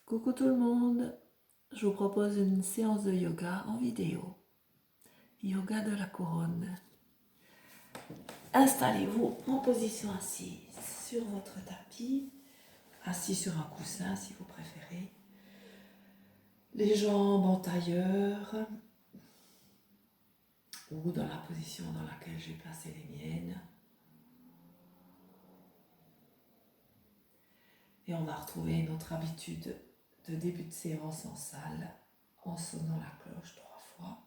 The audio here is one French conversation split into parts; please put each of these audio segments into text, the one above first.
Coucou tout le monde, je vous propose une séance de yoga en vidéo. Yoga de la couronne. Installez-vous en position assise sur votre tapis, assis sur un coussin si vous préférez. Les jambes en tailleur ou dans la position dans laquelle j'ai placé les miennes. Et on va retrouver notre habitude de début de séance en salle en sonnant la cloche 3 fois.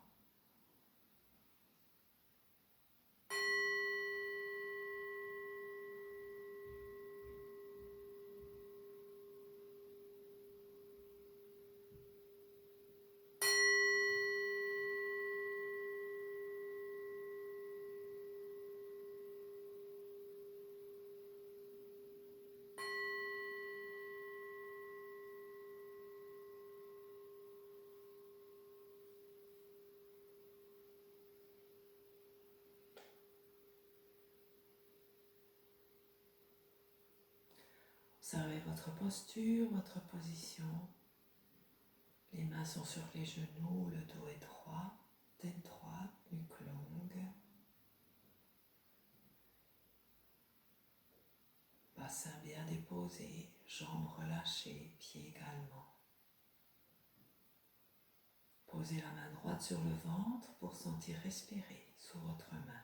Observez votre posture, votre position. Les mains sont sur les genoux, le dos est droit, tête droite, nuque longue. Bassin bien déposé, jambes relâchées, pieds également. Posez la main droite sur le ventre pour sentir respirer sous votre main.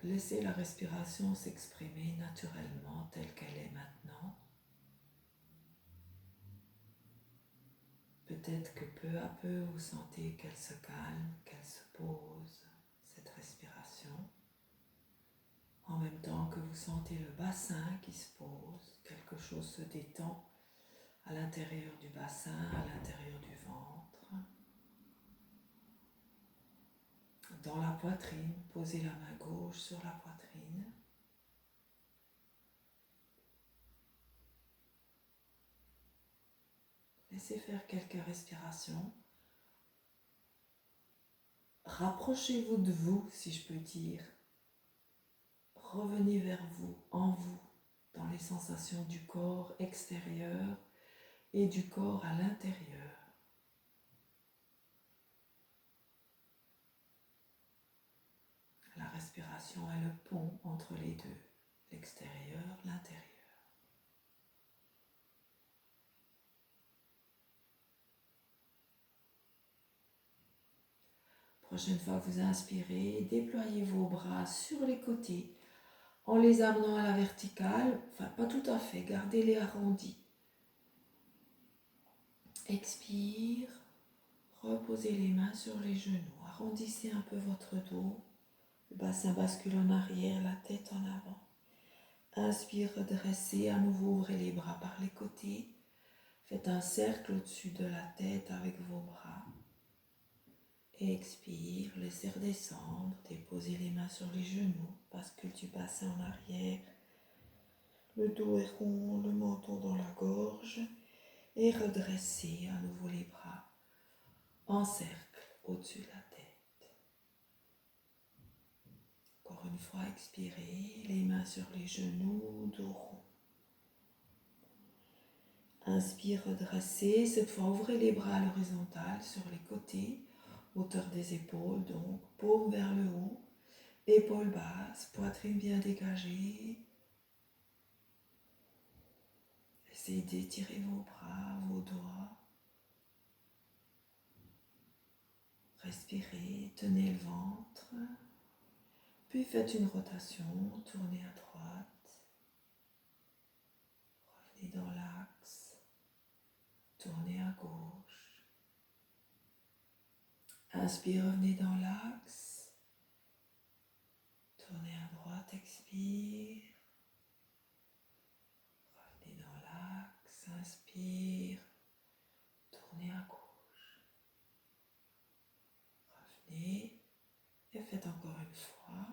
Laissez la respiration s'exprimer naturellement telle qu'elle est maintenant. Peut-être que peu à peu vous sentez qu'elle se calme, qu'elle se pose, cette respiration. En même temps que vous sentez le bassin qui se pose, quelque chose se détend à l'intérieur du bassin, à l'intérieur du ventre. Dans la poitrine, posez la main gauche sur la poitrine. Laissez faire quelques respirations. Rapprochez-vous de vous, si je peux dire. Revenez vers vous, en vous, dans les sensations du corps extérieur et du corps à l'intérieur. La respiration est le pont entre les deux, l'extérieur, l'intérieur. Prochaine fois que vous inspirez, déployez vos bras sur les côtés en les amenant à la verticale, enfin pas tout à fait, gardez-les arrondis. Expire, reposez les mains sur les genoux, arrondissez un peu votre dos, le bassin bascule en arrière, la tête en avant. Inspire, redressez, à nouveau ouvrez les bras par les côtés, faites un cercle au-dessus de la tête avec vos bras. Expire, laissez redescendre, déposez les mains sur les genoux, bascule du bassin en arrière. Le dos est rond, le menton dans la gorge. Et redressez à nouveau les bras en cercle au-dessus de la tête. Encore une fois, expirez, les mains sur les genoux, dos rond. Inspire, redressez. Cette fois, ouvrez les bras à l'horizontale sur les côtés, hauteur des épaules, donc paume vers le haut, épaules basses, poitrine bien dégagée. Essayez d'étirer vos bras, vos doigts. Respirez, tenez le ventre. Puis faites une rotation, tournez à droite. Revenez dans l'axe. Tournez à gauche. Inspire, revenez dans l'axe. Tournez à droite, expire. Revenez dans l'axe, inspire. Tournez à gauche. Revenez et faites encore une fois.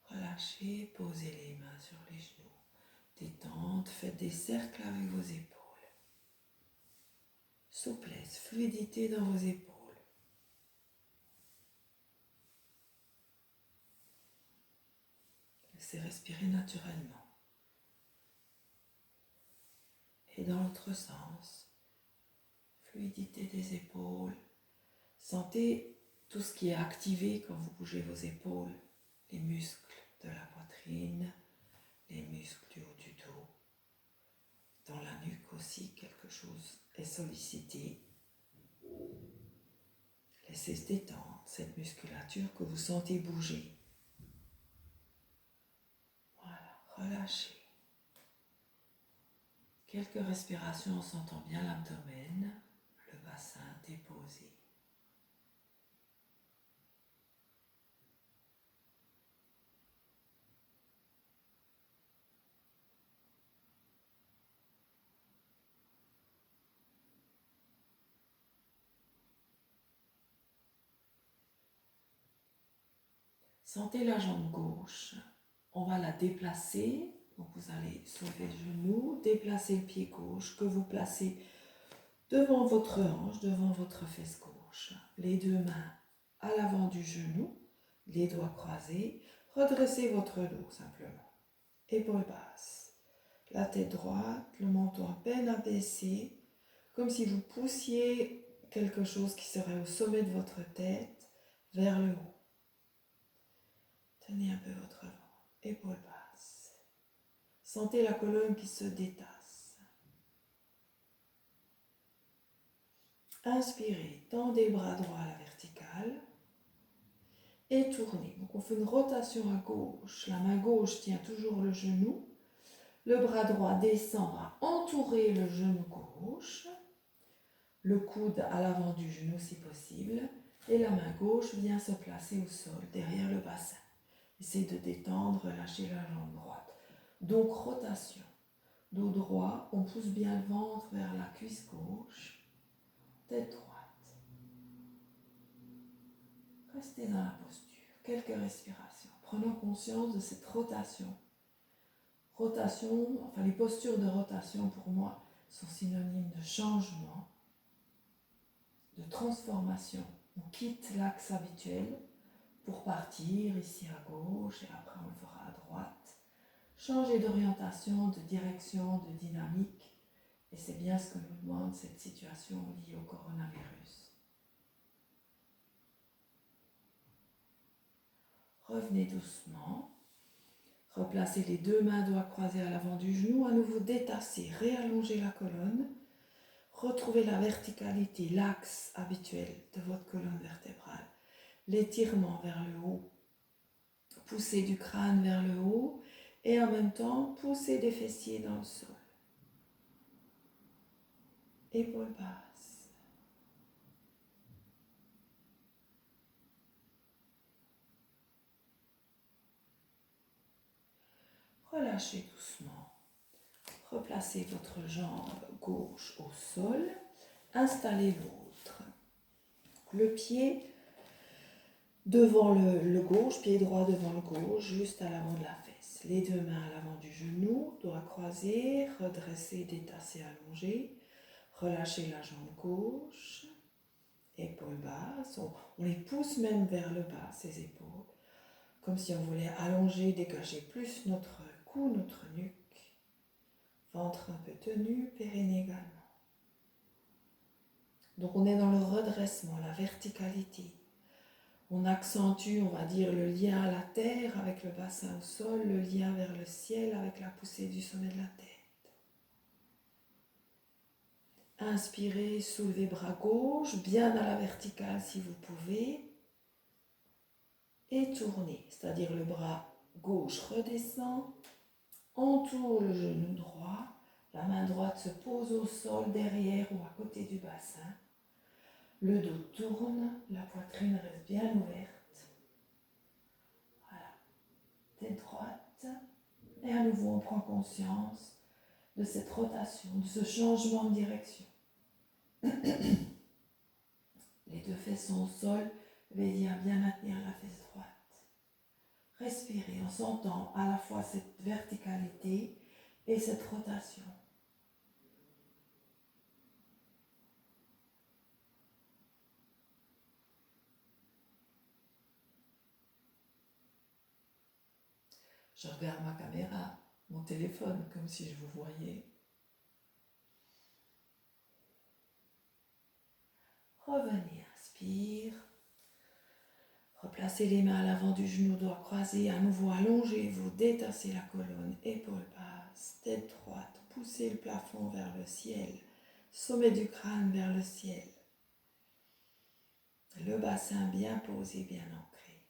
Relâchez, posez les mains sur les genoux. Détente, faites des cercles avec vos épaules. Souplesse, fluidité dans vos épaules. Laissez respirer naturellement. Et dans l'autre sens, fluidité des épaules. Sentez tout ce qui est activé quand vous bougez vos épaules, les muscles de la poitrine, les muscles du haut du dos. Dans la nuque aussi, quelque chose est sollicité. Laissez se détendre cette musculature que vous sentez bouger. Voilà, relâchez. Quelques respirations en sentant bien l'abdomen, le bassin déposé. Sentez la jambe gauche. On va la déplacer. Donc vous allez soulever le genou, déplacer le pied gauche que vous placez devant votre hanche, devant votre fesse gauche. Les deux mains à l'avant du genou, les doigts croisés. Redressez votre dos simplement. Épaules basses. La tête droite, le menton à peine abaissé, comme si vous poussiez quelque chose qui serait au sommet de votre tête vers le haut. Tenez un peu votre ventre, épaules basses. Sentez la colonne qui se détasse. Inspirez, tendez le bras droit à la verticale et tournez. Donc on fait une rotation à gauche. La main gauche tient toujours le genou. Le bras droit descend à entourer le genou gauche. Le coude à l'avant du genou si possible. Et la main gauche vient se placer au sol derrière le bassin. Essayez de détendre, relâcher la jambe droite. Donc rotation. Dos droit, on pousse bien le ventre vers la cuisse gauche. Tête droite. Restez dans la posture. Quelques respirations. Prenons conscience de cette rotation. Rotation, enfin les postures de rotation pour moi sont synonymes de changement, de transformation. On quitte l'axe habituel pour partir ici à gauche et après on le fera à droite. Changer d'orientation, de direction, de dynamique. Et c'est bien ce que nous demande cette situation liée au coronavirus. Revenez doucement. Replacez les deux mains, doigts croisés à l'avant du genou. À nouveau détassez, réallongez la colonne. Retrouvez la verticalité, l'axe habituel de votre colonne vertébrale. L'étirement vers le haut. Poussez du crâne vers le haut et en même temps, poussez des fessiers dans le sol. Épaules basses. Relâchez doucement. Replacez votre jambe gauche au sol. Installez l'autre. Le pied devant le gauche, pied droit devant le gauche, juste à l'avant de la fesse. Les deux mains à l'avant du genou, doigts croisés, redressez, détassez, allongez. Relâchez la jambe gauche, épaules basses. On les pousse même vers le bas, ces épaules. Comme si on voulait allonger, dégager plus notre cou, notre nuque. Ventre un peu tenu, périnée également. Donc on est dans le redressement, la verticalité. On accentue, on va dire, le lien à la terre avec le bassin au sol, le lien vers le ciel avec la poussée du sommet de la tête. Inspirez, soulevez bras gauche, bien à la verticale si vous pouvez. Et tournez, c'est-à-dire le bras gauche redescend, entoure le genou droit, la main droite se pose au sol derrière ou à côté du bassin. Le dos tourne, la poitrine reste bien ouverte. Voilà, tête droite. Et à nouveau, on prend conscience de cette rotation, de ce changement de direction. Les deux fesses sont au sol, veillez à bien maintenir la fesse droite. Respirez en sentant à la fois cette verticalité et et cette rotation. Je regarde ma caméra, mon téléphone, comme si je vous voyais. Revenez, inspire. Replacez les mains à l'avant du genou, doigts croisés, à nouveau allongez-vous, détassez la colonne, épaules basses, tête droite, poussez le plafond vers le ciel, sommet du crâne vers le ciel. Le bassin bien posé, bien ancré.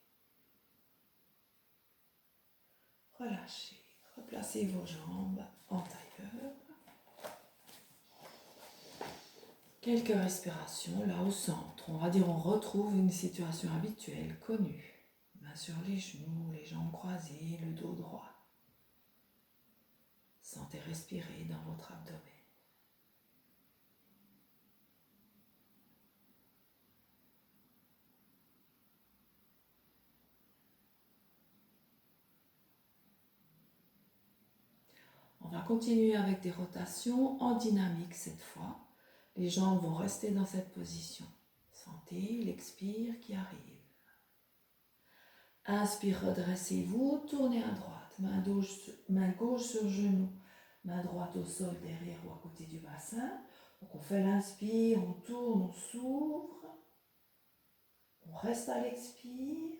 Relâchez, replacez vos jambes en tailleur. Quelques respirations là au centre. On va dire on retrouve une situation habituelle, connue. Mains sur les genoux, les jambes croisées, le dos droit. Sentez respirer dans votre abdomen. On va continuer avec des rotations en dynamique cette fois. Les jambes vont rester dans cette position. Sentez l'expire qui arrive. Inspire, redressez-vous, tournez à droite. Main gauche sur genou, main droite au sol derrière ou à côté du bassin. Donc on fait l'inspire, on tourne, on s'ouvre. On reste à l'expire.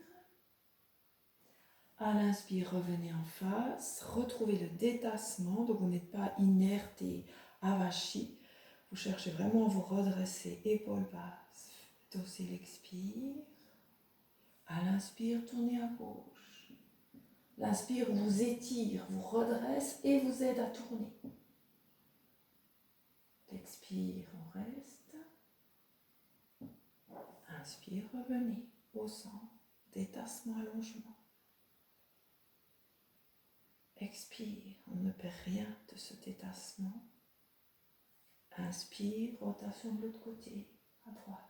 À l'inspire, revenez en face. Retrouvez le détassement, donc vous n'êtes pas inerte et avachi. Vous cherchez vraiment à vous redresser, épaules basses. Dossez l'expire. À l'inspire, tournez à gauche. L'inspire vous étire, vous redresse et vous aide à tourner. L'expire, on reste. Inspire, revenez au centre. Détassement, allongement. Expire, on ne perd rien de ce détassement. Inspire, rotation de l'autre côté, à droite.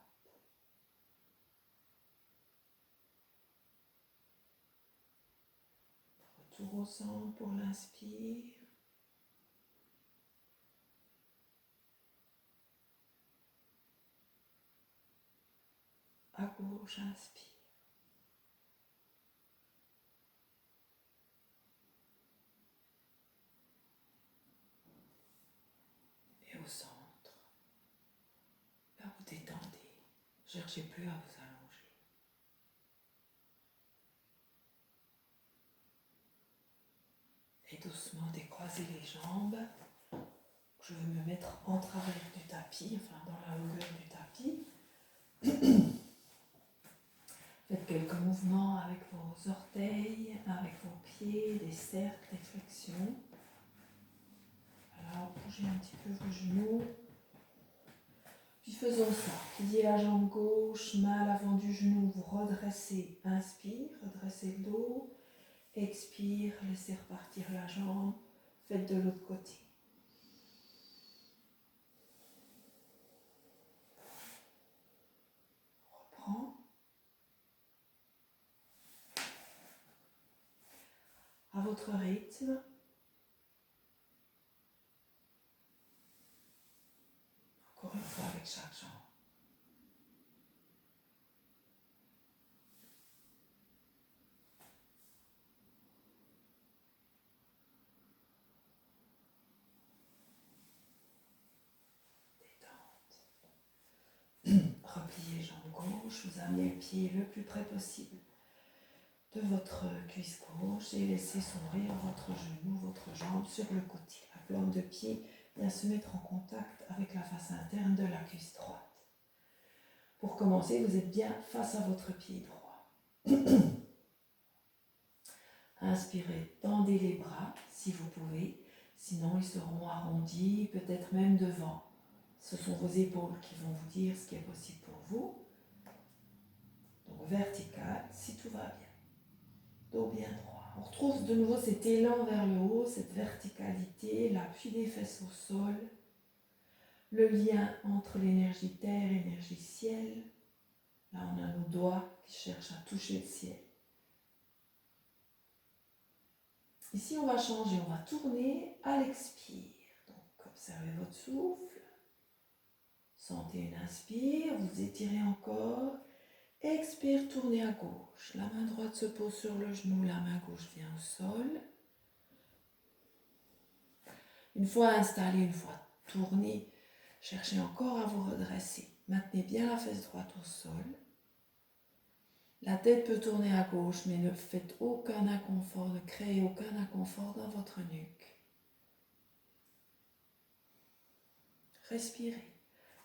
Retour au centre pour l'inspire. À gauche, inspire. Et au centre. Là, vous détendez. Ne cherchez plus à vous allonger. Et doucement décroisez les jambes. Je vais me mettre en travers du tapis, enfin dans la longueur du tapis. Faites quelques mouvements avec vos orteils, avec vos pieds, des cercles, des flexions. Alors, bougez un petit peu vos genoux. Puis faisons ça. Pliez la jambe gauche, main à l'avant du genou, vous redressez. Inspire, redressez le dos. Expire, laissez repartir la jambe. Faites de l'autre côté. Reprends. À votre rythme. Encore une fois avec chaque jambe. Repliez jambe gauche, vous amenez le pied le plus près possible de votre cuisse gauche et laissez s'ouvrir votre genou, votre jambe sur le côté. La plante de pied vient se mettre en contact avec la face interne de la cuisse droite. Pour commencer, vous êtes bien face à votre pied droit. Inspirez, tendez les bras si vous pouvez, sinon ils seront arrondis, peut-être même devant. Ce sont vos épaules qui vont vous dire ce qui est possible pour vous. Donc vertical, si tout va bien. Dos bien droit. On retrouve de nouveau cet élan vers le haut, cette verticalité, l'appui des fesses au sol, le lien entre l'énergie terre et l'énergie ciel. Là, on a nos doigts qui cherchent à toucher le ciel. Ici, on va changer, on va tourner à l'expire. Donc, observez votre souffle. Sentez une inspire, vous étirez encore. Expire, tournez à gauche. La main droite se pose sur le genou, la main gauche vient au sol. Une fois installé, une fois tourné, cherchez encore à vous redresser. Maintenez bien la fesse droite au sol. La tête peut tourner à gauche, mais ne faites aucun inconfort, ne créez aucun inconfort dans votre nuque. Respirez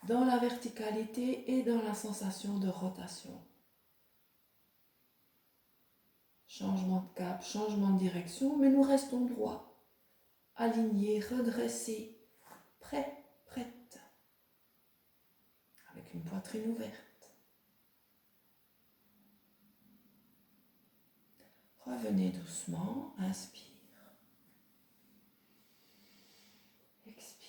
dans la verticalité et dans la sensation de rotation. Changement de cap, changement de direction, mais nous restons droits, alignés, redressés, prêts, prêtes, avec une poitrine ouverte. Revenez doucement, inspire. Expire.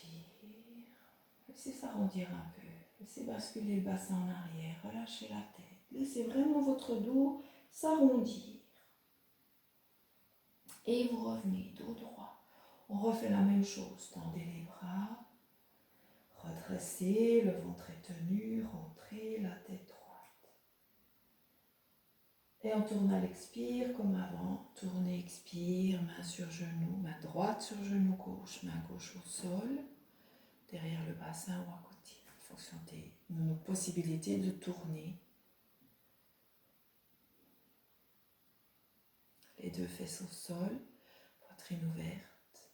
Laissez s'arrondir un peu. Laissez basculer le bassin en arrière. Relâchez la tête. Laissez vraiment votre dos s'arrondir. Et vous revenez dos droit. On refait la même chose. Tendez les bras. Redressez. Le ventre est tenu. Rentrez la tête droite. Et on tourne à l'expire comme avant. Tournez, expire. Main sur genou. Main droite sur genou gauche. Main gauche au sol. Derrière le bassin ou à côté, en fonction de nos possibilités de tourner. Les deux fesses au sol, poitrine ouverte.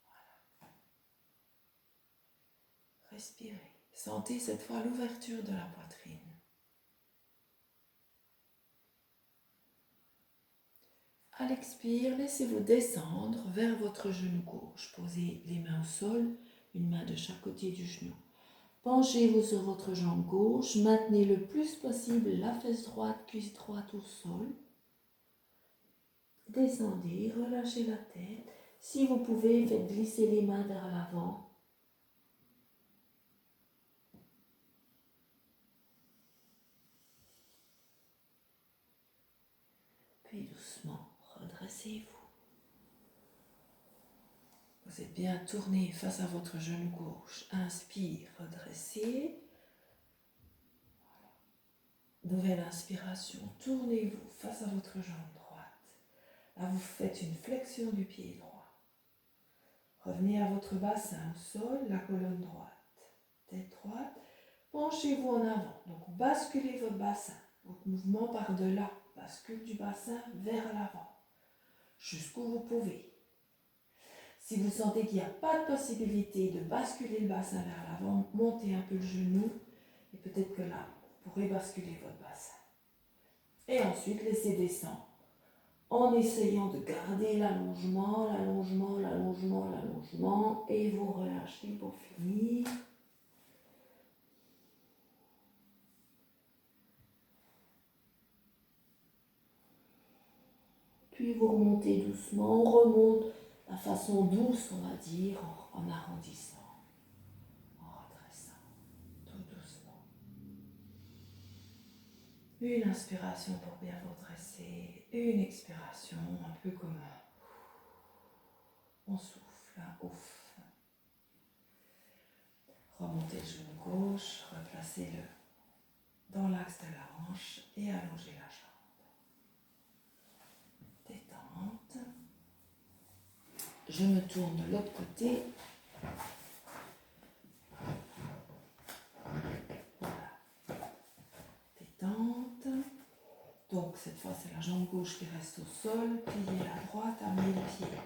Voilà. Respirez. Sentez cette fois l'ouverture de la poitrine. À l'expire, laissez-vous descendre vers votre genou gauche. Posez les mains au sol, une main de chaque côté du genou. Penchez-vous sur votre jambe gauche, maintenez le plus possible la fesse droite, cuisse droite au sol. Descendez, relâchez la tête. Si vous pouvez, faites glisser les mains vers l'avant. Puis doucement, redressez-vous. Vous êtes bien tourné face à votre genou gauche. Inspire, redressez. Voilà. Nouvelle inspiration, tournez-vous face à votre jambe droite. Là, vous faites une flexion du pied droit. Revenez à votre bassin au sol, la colonne droite. Tête droite. Penchez-vous en avant. Donc, basculez votre bassin. Votre mouvement par-delà. Bascule du bassin vers l'avant. Jusqu'où vous pouvez. Si vous sentez qu'il n'y a pas de possibilité de basculer le bassin vers l'avant, montez un peu le genou et peut-être que là, vous pourrez basculer votre bassin. Et ensuite, laissez descendre en essayant de garder l'allongement, l'allongement, l'allongement, l'allongement et vous relâchez pour finir. Puis vous remontez doucement, on remonte de façon douce, on va dire, en arrondissant, en redressant, tout doucement. Une inspiration pour bien vous redresser, une expiration, un peu comme on souffle, un ouf. Remontez le genou gauche, replacez-le dans l'axe de la hanche et allongez la jambe. Détente. Je me tourne de l'autre côté. Voilà. Détente. Donc cette fois c'est la jambe gauche qui reste au sol. Pliez la droite, amenez le pied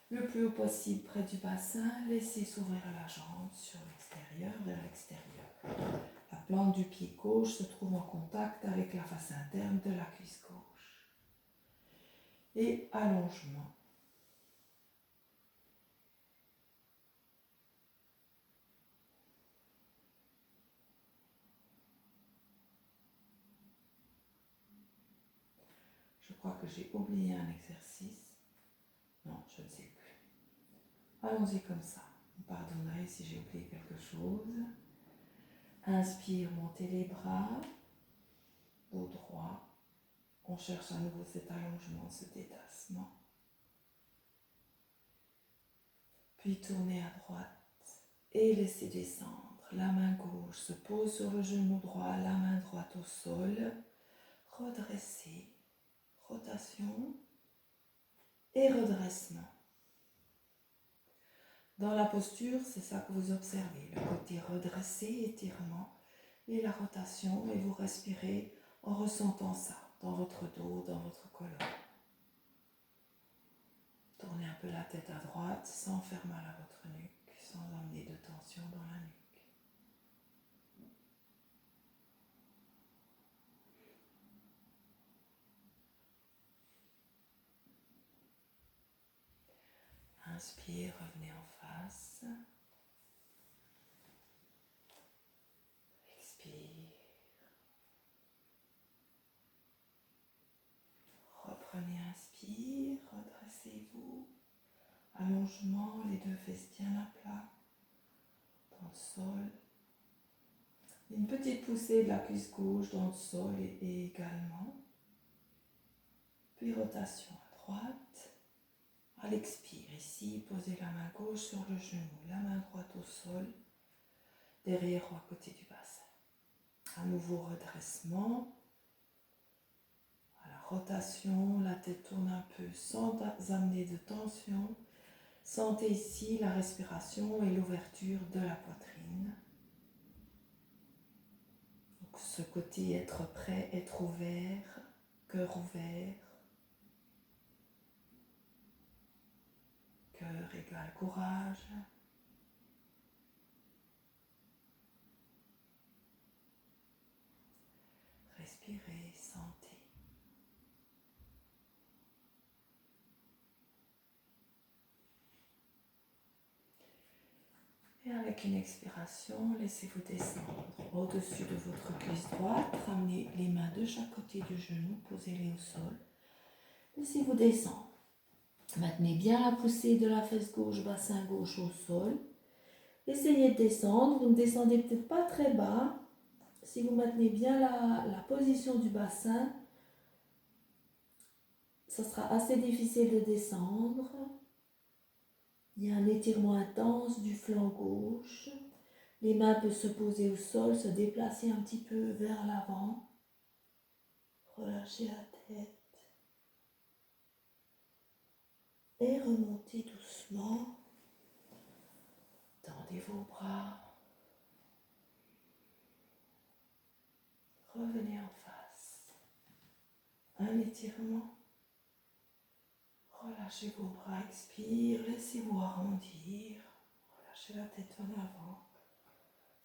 le plus haut possible près du bassin. Laissez s'ouvrir la jambe sur l'extérieur, vers l'extérieur. La plante du pied gauche se trouve en contact avec la face interne de la cuisse gauche. Et allongement. Je crois que j'ai oublié un exercice. Non, je ne sais plus. Allons-y comme ça. Vous pardonnerez si j'ai oublié quelque chose. Inspire, montez les bras. Dos droit. On cherche à nouveau cet allongement, ce détassement. puis tournez à droite et laissez descendre. La main gauche se pose sur le genou droit, la main droite au sol. Redressez, rotation et redressement. Dans la posture, c'est ça que vous observez, le côté redressé, étirement et la rotation, et vous respirez en ressentant ça dans votre dos, dans votre colonne. Tournez un peu la tête à droite sans faire mal à votre nuque, sans amener de tension dans la nuque. Inspire, revenez en face. Expire. Reprenez, inspire, redressez-vous. Allongement, les deux fesses bien à plat, dans le sol. Une petite poussée de la cuisse gauche dans le sol et également. Puis rotation à droite. À l'expire, ici, posez la main gauche sur le genou, la main droite au sol, derrière ou à côté du bassin. À nouveau redressement. À la rotation, la tête tourne un peu sans amener de tension. Sentez ici la respiration et l'ouverture de la poitrine. Donc, ce côté être prêt, être ouvert, cœur ouvert. Cœur égale courage. Respirez, sentez. Et avec une expiration, laissez-vous descendre au-dessus de votre cuisse droite. Ramenez les mains de chaque côté du genou, posez-les au sol. Laissez-vous descendre. Maintenez bien la poussée de la fesse gauche, bassin gauche au sol. Essayez de descendre. Vous ne descendez peut-être pas très bas. Si vous maintenez bien la position du bassin, ça sera assez difficile de descendre. Il y a un étirement intense du flanc gauche. Les mains peuvent se poser au sol, se déplacer un petit peu vers l'avant. Relâchez la tête. Et remontez doucement. Tendez vos bras. Revenez en face. Un étirement. Relâchez vos bras, expire, laissez-vous arrondir. Relâchez la tête en avant.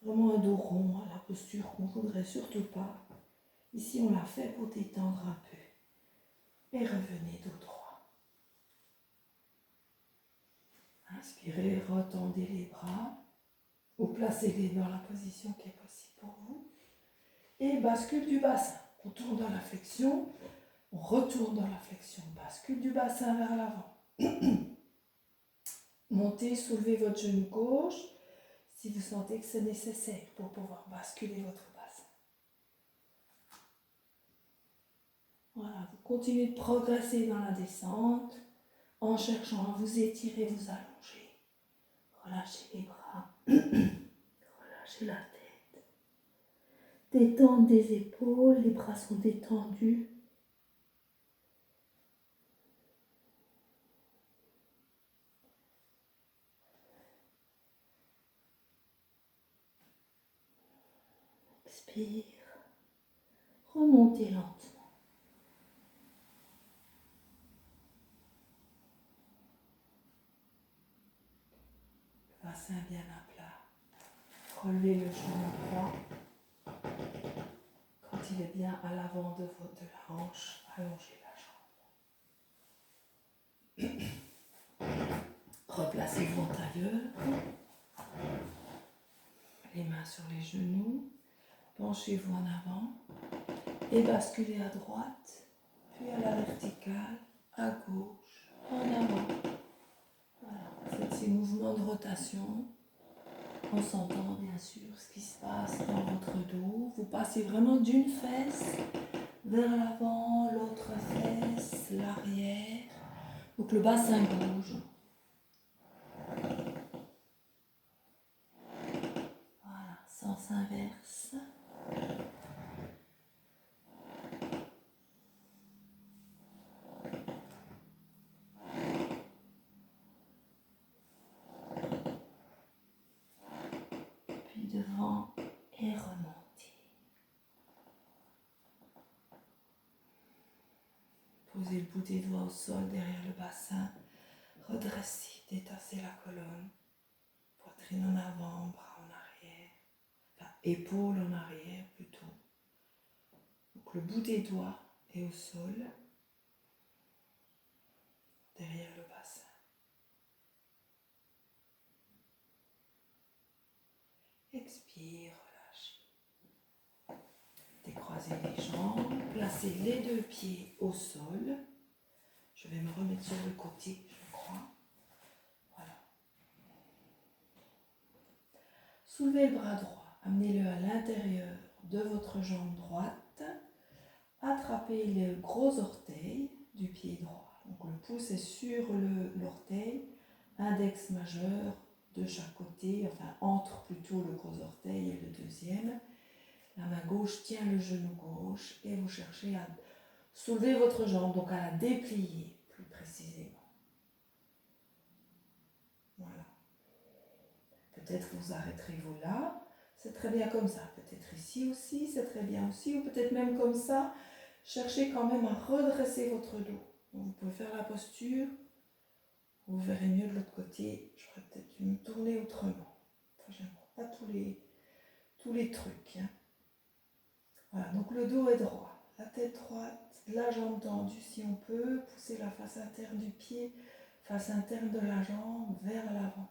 Vraiment un dos rond, la posture qu'on ne voudrait surtout pas. Ici, on l'a fait pour détendre un peu. Et revenez dos droit. Inspirez, retendez les bras. Ou placez-les dans la position qui est possible pour vous. Et bascule du bassin. On tourne dans la flexion. On retourne dans la flexion. Bascule du bassin vers l'avant. Montez, soulevez votre genou gauche si vous sentez que c'est nécessaire pour pouvoir basculer votre bassin. Voilà, vous continuez de progresser dans la descente en cherchant à vous étirer, vous allonger. Relâchez les bras, relâchez la tête. Détente des épaules, les bras sont détendus. Expire, remontez lentement. Le bassin bien à plat. Relevez le genou droit. Quand il est bien à l'avant de la hanche, allongez la jambe. Replacez-vous en tailleur. Les mains sur les genoux. Penchez-vous en avant. Et basculez à droite, puis à la verticale, à gauche, en avant. Voilà. Faites ces mouvements de rotation en sentant bien sûr ce qui se passe dans votre dos. Vous passez vraiment d'une fesse vers l'avant, l'autre fesse, l'arrière. Donc le bassin bouge. devant et remontez. Posez le bout des doigts au sol derrière le bassin. Redressez, détassez la colonne. Poitrine en avant, bras en arrière. Enfin, épaules en arrière plutôt. Donc le bout des doigts est au sol, derrière le bassin. Expire, relâchez. Décroisez les jambes, placez les deux pieds au sol. Je vais me remettre sur le côté, je crois. Voilà. Soulevez le bras droit, amenez-le à l'intérieur de votre jambe droite. Attrapez le gros orteil du pied droit. Donc le pouce est sur l'orteil, index majeur de chaque côté, enfin entre plutôt le gros orteil et le deuxième. La main gauche tient le genou gauche et vous cherchez à soulever votre jambe, donc à la déplier plus précisément. Voilà. Peut-être vous arrêterez-vous là, c'est très bien comme ça. Peut-être ici aussi, c'est très bien aussi, ou peut-être même comme ça. Cherchez quand même à redresser votre dos. Donc vous pouvez faire la posture, vous verrez mieux de l'autre côté. J'aurais peut-être dû me tourner autrement. Enfin, je n'aime pas tous les trucs. Hein. Voilà, donc le dos est droit, la tête droite, la jambe tendue si on peut. Poussez la face interne du pied, face interne de la jambe vers l'avant.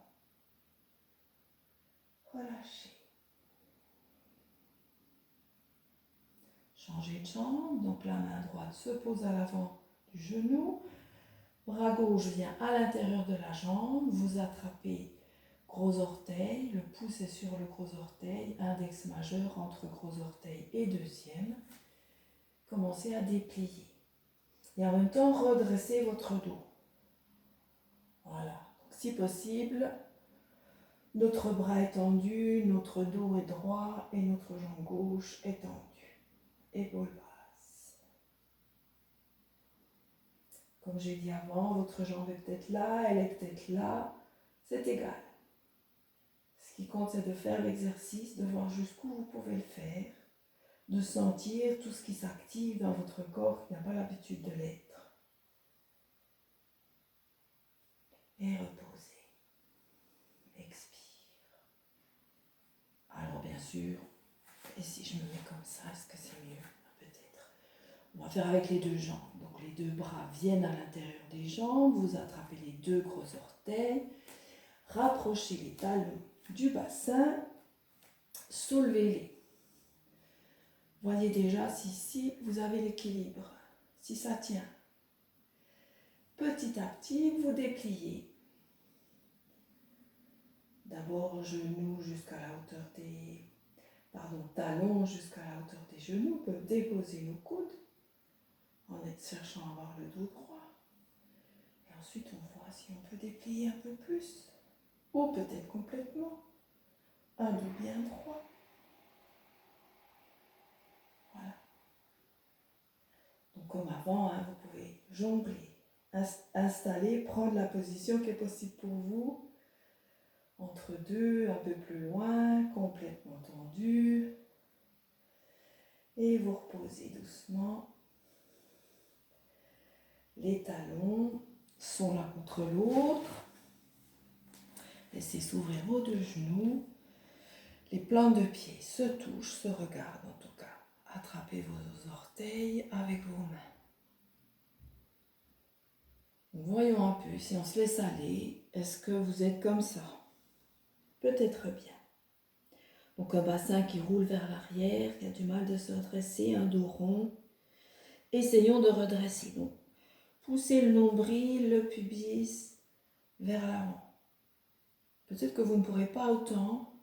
Relâchez. Changez de jambe, donc la main droite se pose à l'avant du genou. Bras gauche vient à l'intérieur de la jambe, vous attrapez gros orteil, le pouce est sur le gros orteil, index majeur entre gros orteil et deuxième. Commencez à déplier. Et en même temps, redressez votre dos. Voilà. Donc, si possible, notre bras est tendu, notre dos est droit et notre jambe gauche est tendue. Épaules basses. Comme j'ai dit avant, votre jambe est peut-être là, elle est peut-être là. C'est égal. Ce qui compte, c'est de faire l'exercice, de voir jusqu'où vous pouvez le faire, de sentir tout ce qui s'active dans votre corps qui n'a pas l'habitude de l'être. Et reposez. Expire. Alors bien sûr, et si je me mets comme ça, est-ce que c'est mieux? Peut-être. On va faire avec les deux jambes. Donc les deux bras viennent à l'intérieur des jambes, vous attrapez les deux gros orteils, rapprochez les talons du bassin, soulevez-les. Voyez déjà si ici vous avez l'équilibre, si ça tient. Petit à petit, vous dépliez. D'abord genoux jusqu'à la hauteur des... talons jusqu'à la hauteur des genoux. On peut déposer nos coudes en cherchant à avoir le dos droit. Et ensuite, on voit si on peut déplier un peu plus. Ou peut-être complètement. Un dos bien droit. Voilà. Donc comme avant, hein, vous pouvez jongler, installer, prendre la position qui est possible pour vous. Entre deux, un peu plus loin, complètement tendu. Et vous reposez doucement. Les talons sont l'un contre l'autre. Laissez s'ouvrir vos deux genoux. Les plantes de pieds se touchent, se regardent en tout cas. Attrapez vos orteils avec vos mains. Voyons un peu si on se laisse aller. Est-ce que vous êtes comme ça? Peut-être bien. Donc un bassin qui roule vers l'arrière, qui a du mal de se redresser, un dos rond. Essayons de redresser. Donc, poussez le nombril, le pubis vers l'avant. Peut-être que vous ne pourrez pas autant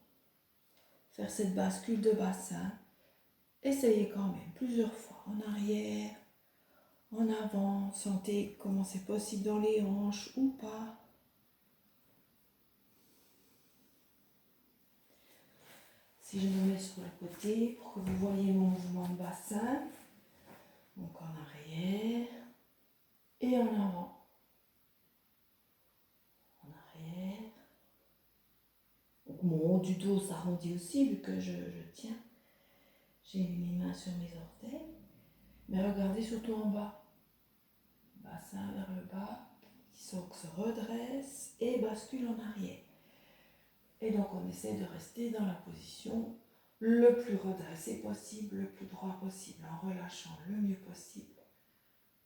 faire cette bascule de bassin. Essayez quand même plusieurs fois, en arrière, en avant. Sentez comment c'est possible dans les hanches ou pas. Si je me mets sur le côté pour que vous voyez mon mouvement de bassin, donc en arrière et en avant. En arrière. Donc mon haut du dos s'arrondit aussi vu que je tiens. J'ai mis mes mains sur mes orteils. Mais regardez surtout en bas. Bassin vers le bas, qui se redresse et bascule en arrière. Et donc on essaie de rester dans la position le plus redressé possible, le plus droit possible, en relâchant le mieux possible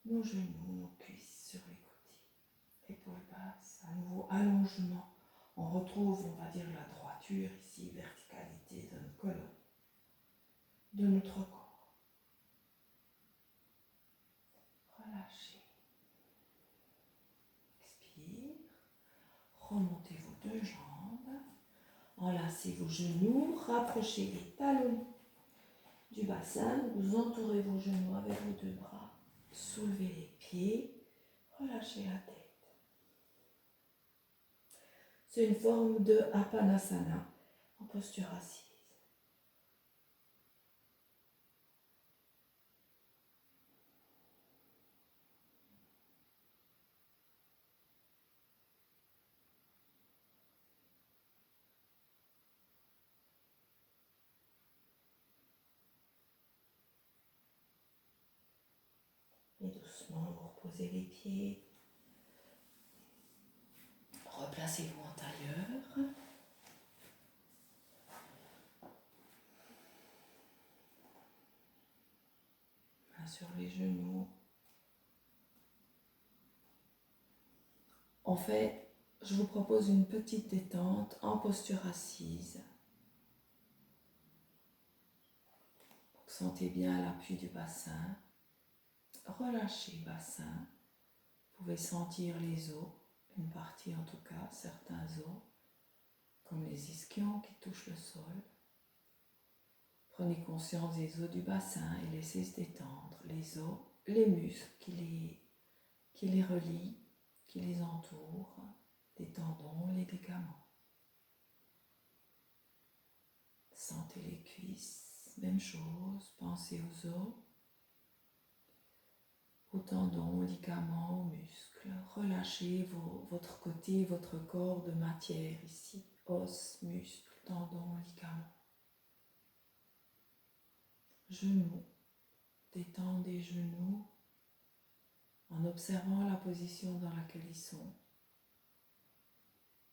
nos genoux, nos cuisses sur les côtés. Épaules basses, à nouveau allongement. On retrouve, on va dire, la droiture ici, verticalité de notre colonne, de notre corps. Relâchez. Expire. Remontez vos deux jambes. Enlacez vos genoux. Rapprochez les talons du bassin. Vous entourez vos genoux avec vos deux bras. Soulevez les pieds. Relâchez la tête. C'est une forme de Apanasana en posture assise. Et doucement, vous reposez les pieds. Replacez-vous en tailleur. Main sur les genoux. En fait, je vous propose une petite détente en posture assise. Donc, sentez bien l'appui du bassin. Relâchez le bassin. Vous pouvez sentir les os, une partie en tout cas, certains os, comme les ischions qui touchent le sol. Prenez conscience des os du bassin et laissez se détendre les os, les muscles qui les relient, qui les entourent, les tendons, les ligaments. Sentez les cuisses, même chose, pensez aux os, aux tendons, aux ligaments, aux muscles. Relâchez votre côté, votre corps de matière ici, os, muscles, tendons, ligaments. Genoux, détendez les genoux en observant la position dans laquelle ils sont.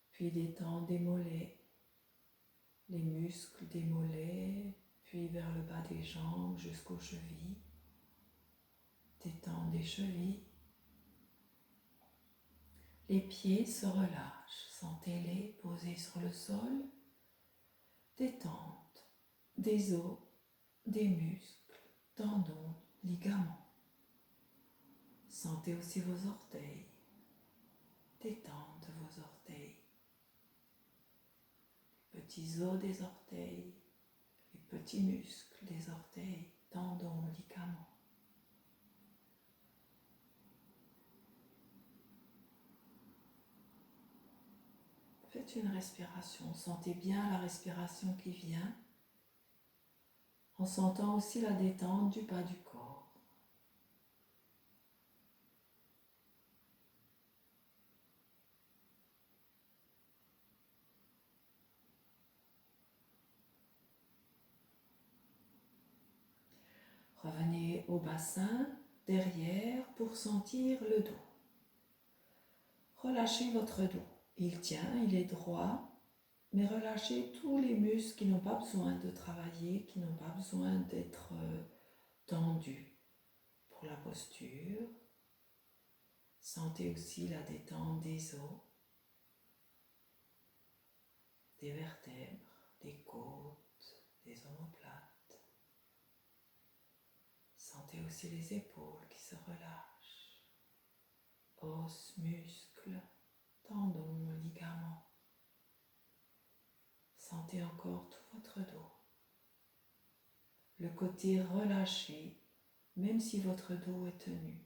Puis détendez les mollets, les muscles des mollets, puis vers le bas des jambes jusqu'aux chevilles. Détendez les chevilles. Les pieds se relâchent, sentez-les posés sur le sol. Détente des os, des muscles, tendons, ligaments. Sentez aussi vos orteils. Détente vos orteils. Les petits os des orteils, les petits muscles des orteils, tendons, ligaments. Faites une respiration, sentez bien la respiration qui vient, en sentant aussi la détente du bas du corps. Revenez au bassin, derrière, pour sentir le dos. Relâchez votre dos. Il tient, il est droit, mais relâchez tous les muscles qui n'ont pas besoin de travailler, qui n'ont pas besoin d'être tendus pour la posture. Sentez aussi la détente des os, des vertèbres, des côtes, des omoplates. Sentez aussi les épaules qui se relâchent, os, muscles, tendons, ligaments. Sentez encore tout votre dos. Le côté relâché, même si votre dos est tenu.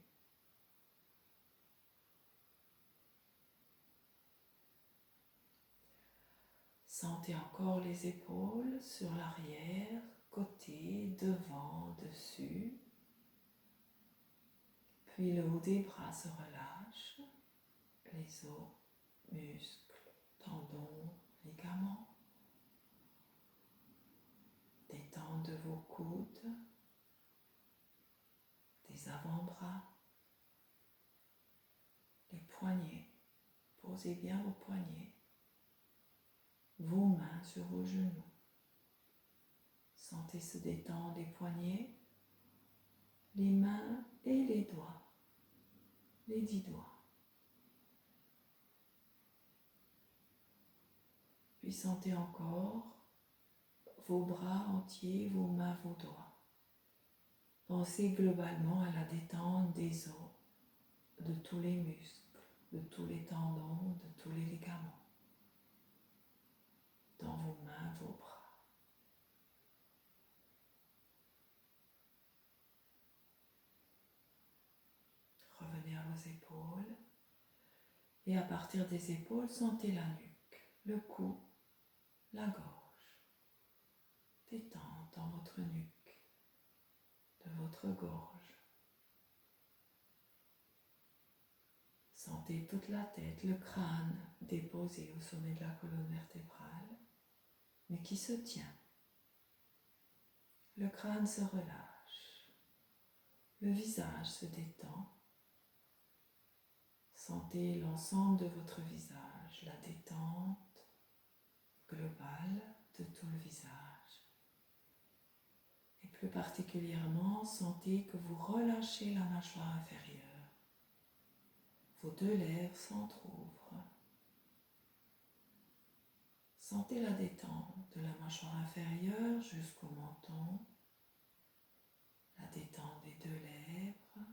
Sentez encore les épaules sur l'arrière, côté, devant, dessus. Puis le haut des bras se relâche, les os, muscles, tendons, ligaments. coudes, des avant-bras, les poignets. Posez bien vos poignets, vos mains sur vos genoux. Sentez se détendre les poignets, les mains et les doigts, les 10 doigts. Puis sentez encore vos bras entiers, vos mains, vos doigts. Pensez globalement à la détente des os, de tous les muscles, de tous les tendons, de tous les ligaments, dans vos mains, vos bras. Revenez à vos épaules et à partir des épaules, sentez la nuque, le cou, la gorge. Détente dans votre nuque, de votre gorge. Sentez toute la tête, le crâne déposé au sommet de la colonne vertébrale, mais qui se tient. Le crâne se relâche, le visage se détend. Sentez l'ensemble de votre visage, la détente globale de tout le visage. Et plus particulièrement, sentez que vous relâchez la mâchoire inférieure. Vos 2 lèvres s'entr'ouvrent. Sentez la détente de la mâchoire inférieure jusqu'au menton, la détente des 2 lèvres,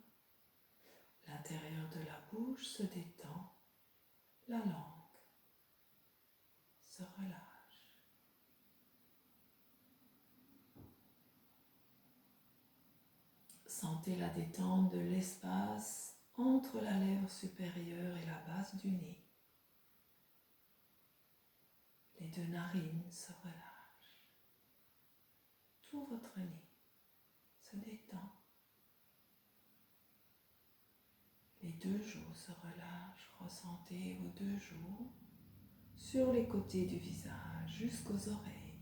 l'intérieur de la bouche se détend, la langue se relâche. Sentez la détente de l'espace entre la lèvre supérieure et la base du nez. Les 2 narines se relâchent. Tout votre nez se détend. Les 2 joues se relâchent. Ressentez vos 2 joues sur les côtés du visage jusqu'aux oreilles.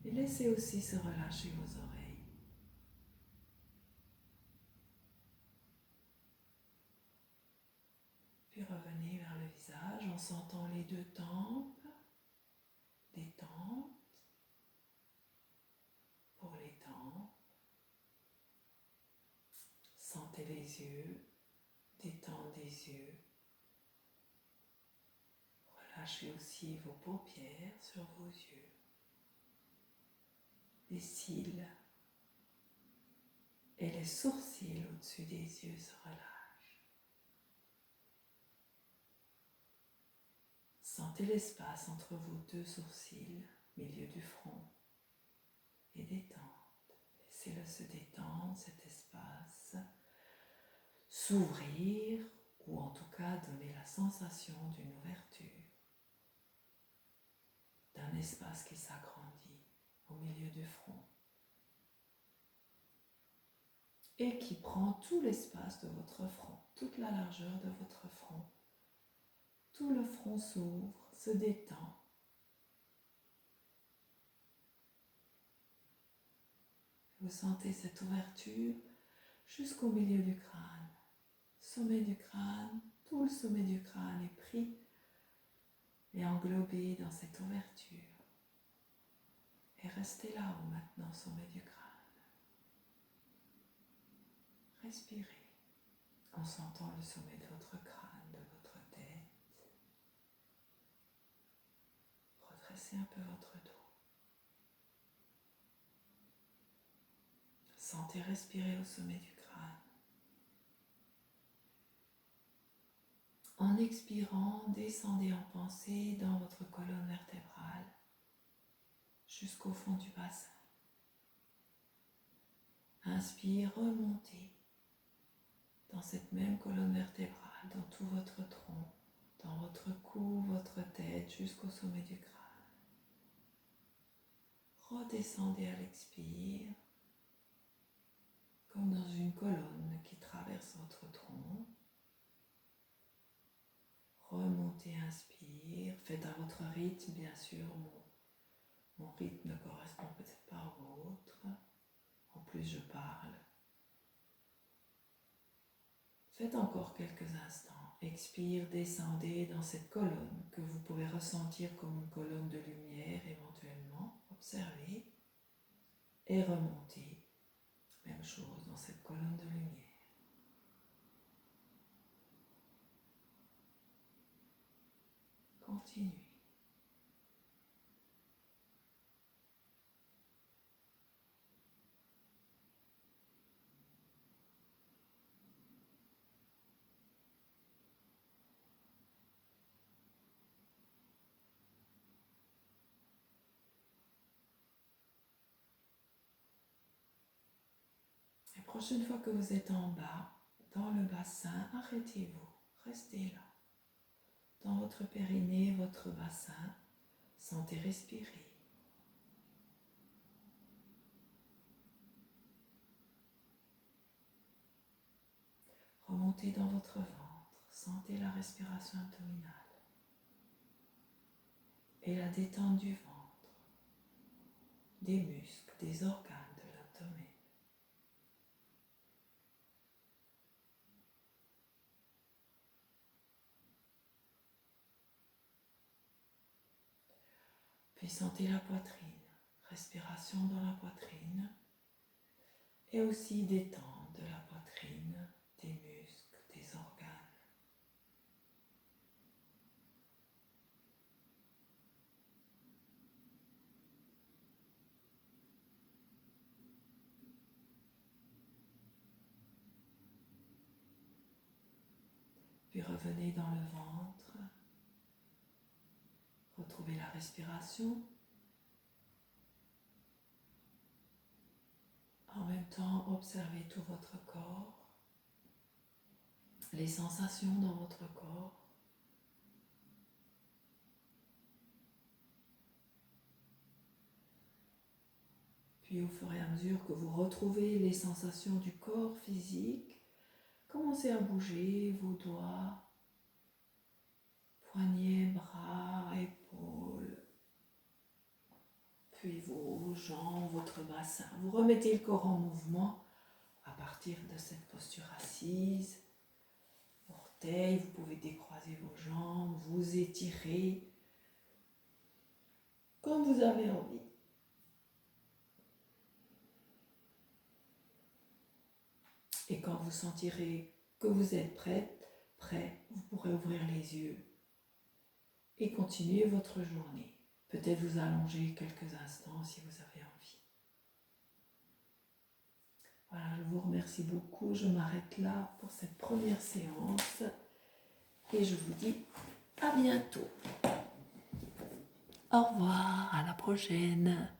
Et laissez aussi se relâcher vos oreilles. Puis revenez vers le visage en sentant les 2 tempes, détente pour les tempes. Sentez les yeux, détente des yeux. Relâchez aussi vos paupières sur vos yeux. Les cils et les sourcils au-dessus des yeux se relâchent. Sentez l'espace entre vos 2 sourcils, milieu du front, et détente. Laissez-le se détendre, cet espace, s'ouvrir ou en tout cas donner la sensation d'une ouverture, d'un espace qui s'agrandit au milieu du front et qui prend tout l'espace de votre front, toute la largeur de votre front. Tout le front s'ouvre, se détend. Vous sentez cette ouverture jusqu'au milieu du crâne. Sommet du crâne, tout le sommet du crâne est pris et englobé dans cette ouverture. Et restez là-haut maintenant, sommet du crâne. Respirez en sentant le sommet de votre crâne, de votre tête. Redressez un peu votre dos. Sentez respirer au sommet du crâne. En expirant, descendez en pensée dans votre colonne vertébrale jusqu'au fond du bassin. Inspire, remontez dans cette même colonne vertébrale, dans tout votre tronc, dans votre cou, votre tête, jusqu'au sommet du crâne. Redescendez à l'expire, comme dans une colonne qui traverse votre tronc. Remontez, inspire, faites à votre rythme, bien sûr, mon Mon rythme ne correspond peut-être pas au vôtre. En plus, je parle. Faites encore quelques instants. Expire, descendez dans cette colonne que vous pouvez ressentir comme une colonne de lumière éventuellement. Observez et remontez. Même chose dans cette colonne de lumière. Continuez. La prochaine fois que vous êtes en bas, dans le bassin, arrêtez-vous. Restez là. Dans votre périnée, votre bassin, sentez respirer. Remontez dans votre ventre, sentez la respiration abdominale et la détente du ventre, des muscles, des organes de l'abdomen. Puis sentez la poitrine, respiration dans la poitrine et aussi détente de la poitrine, des muscles, des organes. Puis revenez dans le ventre, retrouvez la respiration. En même temps, observez tout votre corps, les sensations dans votre corps. Puis au fur et à mesure que vous retrouvez les sensations du corps physique, commencez à bouger vos doigts, poignets, bras, épaules, puis vos jambes, votre bassin. Vous remettez le corps en mouvement à partir de cette posture assise. Orteils, vous pouvez décroiser vos jambes, vous étirer comme vous avez envie. Et quand vous sentirez que vous êtes prêt, vous pourrez ouvrir les yeux et continuer votre journée. Peut-être vous allonger quelques instants si vous avez envie. Voilà, je vous remercie beaucoup. Je m'arrête là pour cette première séance et je vous dis à bientôt. Au revoir, à la prochaine.